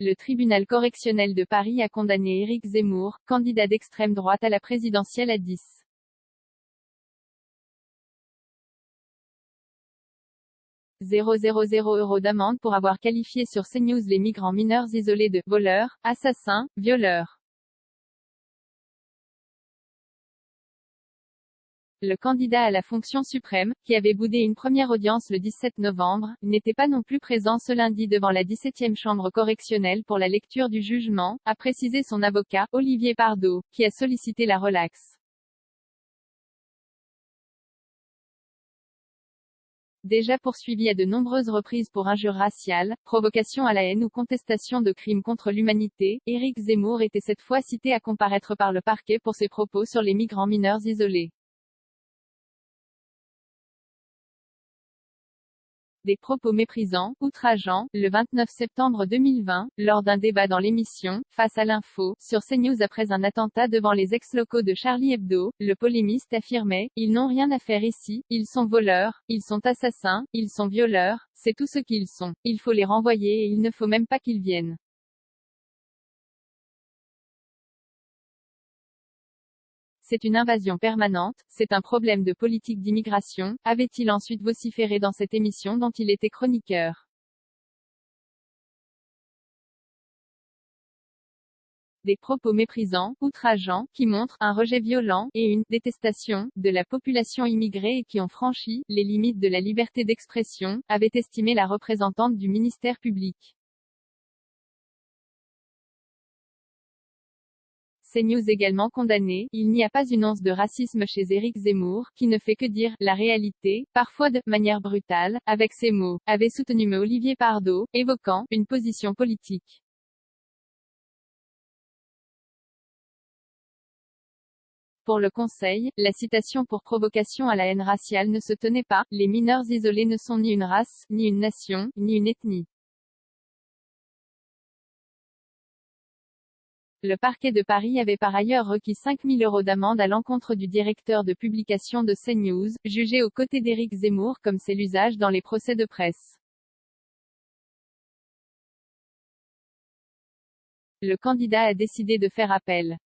le tribunal correctionnel de Paris a condamné Éric Zemmour, candidat d'extrême droite à la présidentielle à 10 000 € d'amende pour avoir qualifié sur CNews les migrants mineurs isolés de « voleurs, assassins, violeurs ». Le candidat à la fonction suprême, qui avait boudé une première audience le 17 novembre, n'était pas non plus présent ce lundi devant la 17e chambre correctionnelle pour la lecture du jugement, a précisé son avocat, Olivier Pardo, qui a sollicité la relaxe. Déjà poursuivi à de nombreuses reprises pour injure raciale, provocation à la haine ou contestation de crimes contre l'humanité, Éric Zemmour était cette fois cité à comparaître par le parquet pour ses propos sur les migrants mineurs isolés. Des propos méprisants, outrageants, le 29 septembre 2020, lors d'un débat dans l'émission « Face à l'info » sur CNews après un attentat devant les ex-locaux de Charlie Hebdo, le polémiste affirmait « Ils n'ont rien à faire ici, ils sont voleurs, ils sont assassins, ils sont violeurs, c'est tout ce qu'ils sont. Il faut les renvoyer et il ne faut même pas qu'ils viennent. » C'est une invasion permanente, c'est un problème de politique d'immigration, avait-il ensuite vociféré dans cette émission dont il était chroniqueur. Des propos méprisants, outrageants, qui montrent un rejet violent, et une détestation, de la population immigrée et qui ont franchi les limites de la liberté d'expression, avait estimé la représentante du ministère public. CNews également condamné, il n'y a pas une once de racisme chez Éric Zemmour, qui ne fait que dire « la réalité », parfois de « manière brutale », avec ces mots, avait soutenu Olivier Pardo, évoquant « une position politique ». Pour le Conseil, la citation pour provocation à la haine raciale ne se tenait pas, les mineurs isolés ne sont ni une race, ni une nation, ni une ethnie. Le parquet de Paris avait par ailleurs requis 5 000 € d'amende à l'encontre du directeur de publication de CNews, jugé aux côtés d'Éric Zemmour comme c'est l'usage dans les procès de presse. Le candidat a décidé de faire appel.